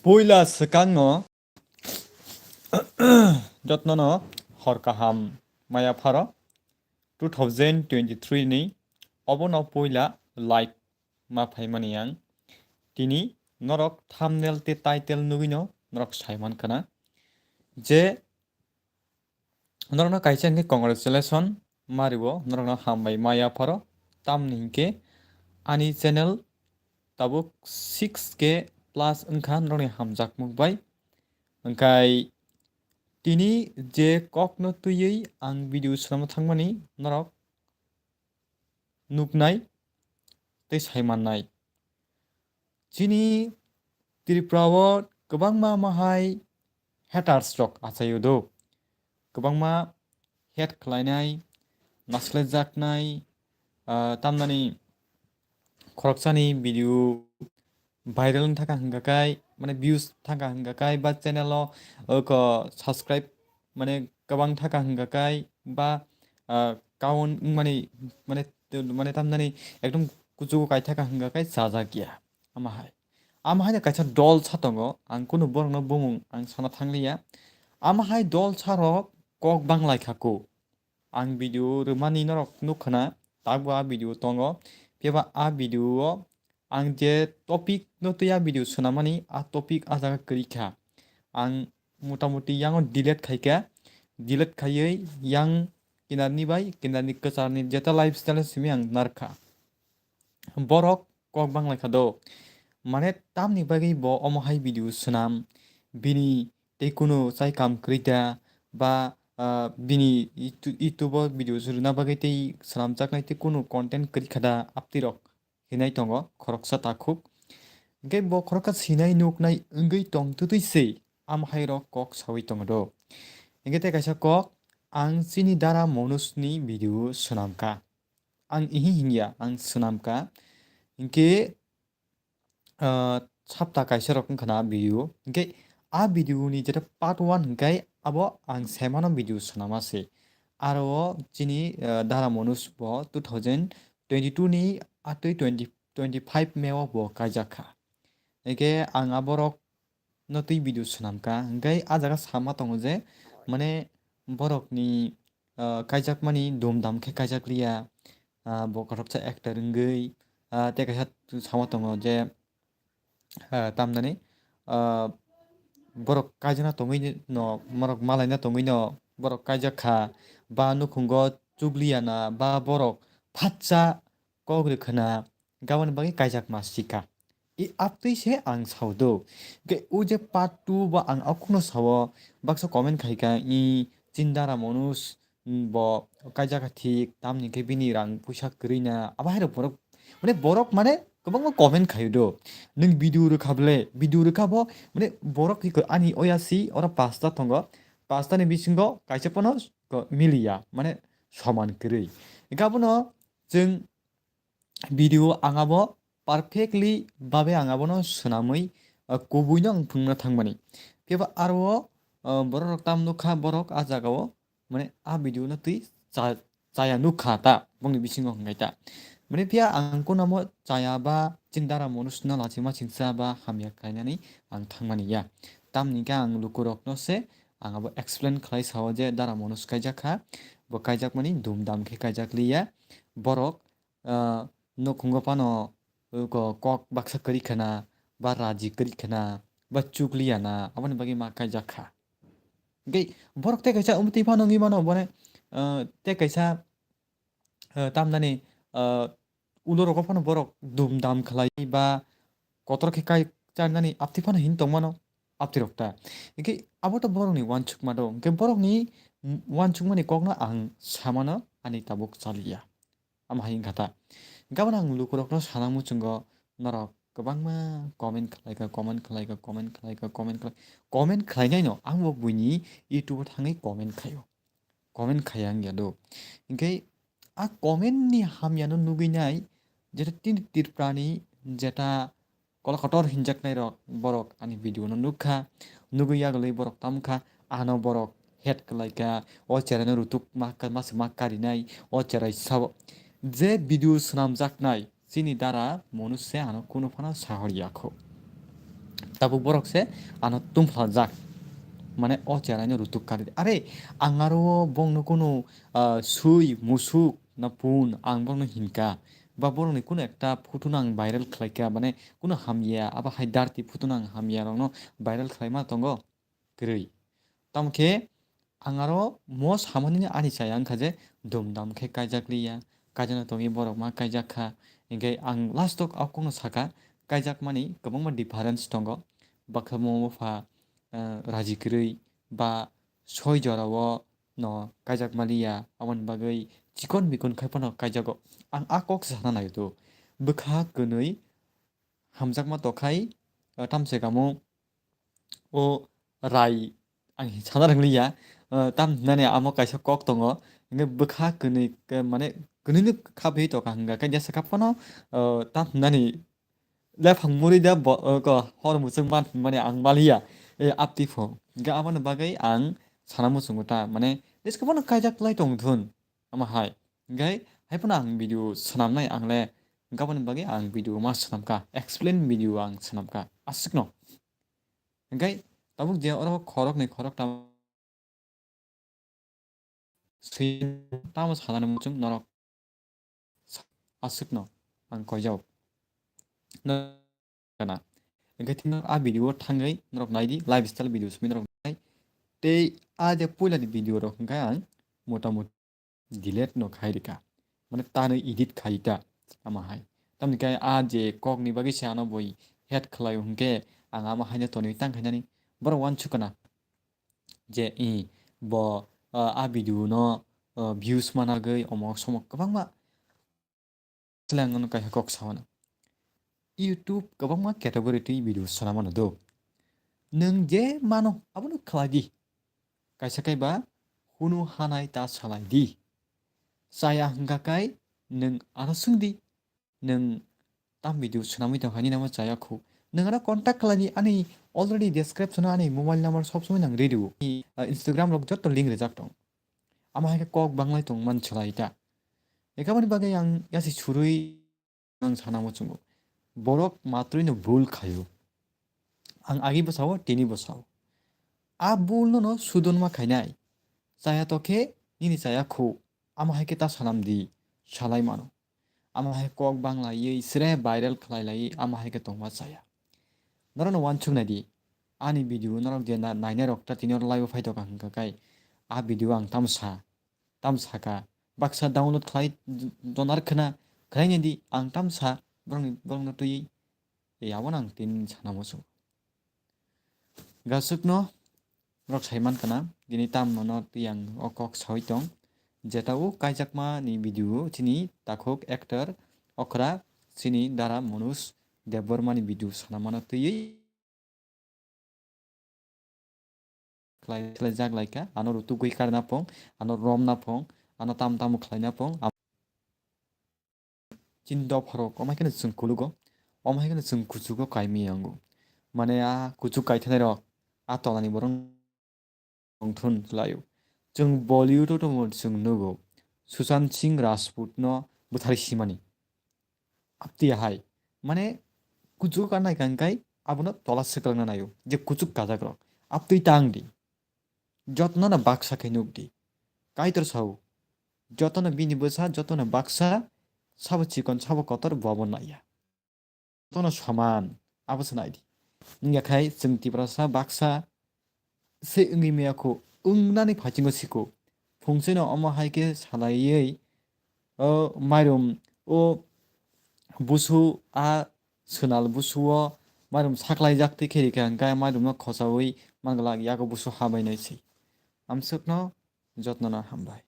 Puyla sekango jotnono horkaham maya pharo 2023 ni obono puyla like ma phaimani yang tini norok thumbnail te title nugino norok saiman kana je norokno kaisa hingke congratulation maribo norokno hambai maya pharo tamni hingke ani channel tabuk 6k plus wngkha norokni hamjak mukbai wngkai tini je kokno tuyui ang video swnamna thangmani norok nuknai tei saimannai chini tripurao kwbangma mahai haters rok achaio do kwbangma hate khlainai naslajaknai tamnani khoroksani video viral thaka hingkakai mane views thaka hingkakai ba channel o ko subscribe mane kwbang thaka hingkakai ba kaun mane mane mane tamnani ekdom kuchu kai thaka hingkakai jajakya amahai kaisa dol satongo ang kuno borokno bumung ang sana thanglia amahai dol sarok kok banglai ang video rwmani norok nukhana tabu a video tongo peba a video o ang je topic no tuya video sunamani a topic a jaga krikha ang motamuti yang delete khaiei yang kinarni bai kinarni kacharni jeta lifestyle simi ang narkha borok kok banglai khado mane tamni bagi bo omohai video sunam bini tei kuno chai kam krita ba bini YouTube video suruna bagai tei slamjaknai tei kuno content krikhada aptirok hinai tongo khoroksa takhuk hingke bo khoroksa sinai nuknai wngui tong tutuisei amhai rok kok sawi tongo do hingke tei kaisa kok ang chini dara monusni video swnamka ang hingya ang swnamka hingke chapta kaisa rok wngkhana video hingke a video ni jeta part 1 hingkai abo ang saimano video swnamase aro chini dara monus bo 2022 ni atui 2025 meo bo kaijakha hingke ang aborok no tui video swnamka hingkai a jaga sama tongo je mane borokni kaijakmani dumdam khe kaijakliya bo kothopsa actor wngui tei kaisa sama tongo je tamnani borok kaijana tongui no borok malaina tongui no borok kaijakha ba nukhungo chugliana ba borok phatcha kogrikkhana gaboni bagi kaijakma sika i aptui se ang saudo ge uje part 2 ba ang akuno sawo baksa comment khaika i chindara monus bo kaijaka thik tamni ke bini rang puisa krina abairo borok mane kwbangma comment khayo do nung video rokabo mane borok ani oyasi ora pasta tongo pasta ni bisingo kaisa pono miliya mane saman krui gabono jeng video angabo perfectly babe angabono swnamui kubuino ang phungna thangmani peba aro borok tam nukha borok a jagao mane a video no tui chaya nukha ta bongni bisingo hingkai ta mane pia ang kunamo chaya ba chindara monusna lachima chingsa ba hamya kainani ang thangmani ya tamni ka ang lukurok no se ang abo explain khlai sawo je dara monus kaijakha bo kaijakmani dumdam khe kaijakliya borok nukhungo pano kok baksa krikhana ba raji krikhana ba chukliyana aboni bagi ma kaijakha gei borok te kaisa umti phano ngi mano bone te kaisa tamnani ulorok phano borok dumdam khlai ba kotor khe kai charnani apti phano hin tongmano aptirokta ge abo to borok ni wanchukma do ge borok ni wanchukmani kokna ang samano ani tabuk chaliya ama hin khata gabon ang lukurok no sanamu chungo norok kwbangma comment khlainai no angbo buini YouTube thangai comment khayang yado hingke a comment ni hamyano nuginai jeta tin tirprani jeta kolkotor hinjaknai rok borok ani video no nukha nugiya golei borok tamkha ano borok head klaika o cherano rutuk mas karinai o cherai sabo je video swnamjaknai chini dara monuse ano kuno phana sahoriyakho tabuk borok se ano tumflajak মানে o cherai rutuk kari are angaro bongno kono sui musuk na pun ang bongno hinka ba boroni kono একটা phutuna ang viral khlaika মানে kono hamya aba haidarti phutuna ang hamya rongno viral khlaima tongo gri tamke angaro most hamani ani saya angkha je dumdam khe kaijakliya kaijana tongi borok ma kaijakha engke ang last tok akongno saka kaijak mani kwbangma difference tongo bakhamo fa rajikrui ba soi jorao no kajak malia amon bagui chikon bikon khaipano kaijago ang akok sana nayo bwkha gwnui hamjakma tokhai tamse gamo o rai ang sana rangliya tam nane amo kaisa kok tongo nge bwkha gwnui mane gwnui no khabi to hanga kaija sakapano tam nani lefang muri da ko hor musung man mane ang malia apti pho ga amano bagai ang sana musung ta mane deskapano kaijak lai tong thun ama hai gai haipana ang video sanamnai angle gabon bagai ang video ma sanamka explain video ang sanamka asikno gai tabuk je oro khorok nei khorok tam tamo sanani musung norok asikno ang koijau na kana engke tin a video thangai norok naidi lifestyle videos mi norok nai tei a je puila ni video rok engke ang motamot delete no khairika mane tano edit khaita ama hai tamni kai a je kok ni bagi siano boi head khlai hungke ang ama haina toni tang khainani boro wan chukana je i bo a video no views managai omok somok kwbangma slangono kai kok sawana YouTube kwbangma category ti video sanamano do nung je mano abono khladi kaisa kaiba hunu hanai ta salai di Chaya hingga kai nung arasungdi nung tam video sunami tongkhani namo Chaya khu nung ara contact khlani ani already description ani mobile number sob somoi nang ready Instagram log jotto link rejak tong ama haike kok banglai tong man chlai ta ekabani bagai yang yasi churui nang sanamo chungo borok matrui no bhul khayo ang agi bosao tini bosao a bul no sudon ma khainai Chaya tokhe nini Chaya khu ama haike ta sanam di salai mano ama hai kok bangla ye sre viral khlai lai ama haike tongma Chaya norono wan chungnai di ani video norok je naina rok ta tinor live phai to ka kai a video ang tamsaka baksa download khlai donar khna khaini di ang tamsa borong tui yawon ang tin sanamo su gasukno rok saiman kana dini tam no tiang okok saitong jetau kaijakma ni video chini takhok actor okra chini dara Manoj Debbarma ni video sanamano tui klai jak laika ano rutu gui karna pong ano rom na pong ano tam tam khlai na pong chindo phorok omai kene chung kulugo omai kene chung kuchugo kaimi angu mane a kuchuk kaithane rok a tolani borong thun layo chung Bollywood to chung nugo Sushant Singh Rajput no buthari simani apti hai mane kuchuk kanai kangkai abono tola sekal na nayo je kuchuk kajak rok apti tangdi jotno na baksa khenukdi kaitor sau jotno bini bosa jotno baksa sabo chikon sabo kotor bobon naya tono saman abo sanaidi ninga khai chungti prasa baksa se ungi meyako ungnani pachingo siko phungseno omo haike salaiei mairum o busu a sonal busuo mairum saklai jakti kherika hangka mairum no khosawi mangla yago busu habai naisi amsukno jotno na hambai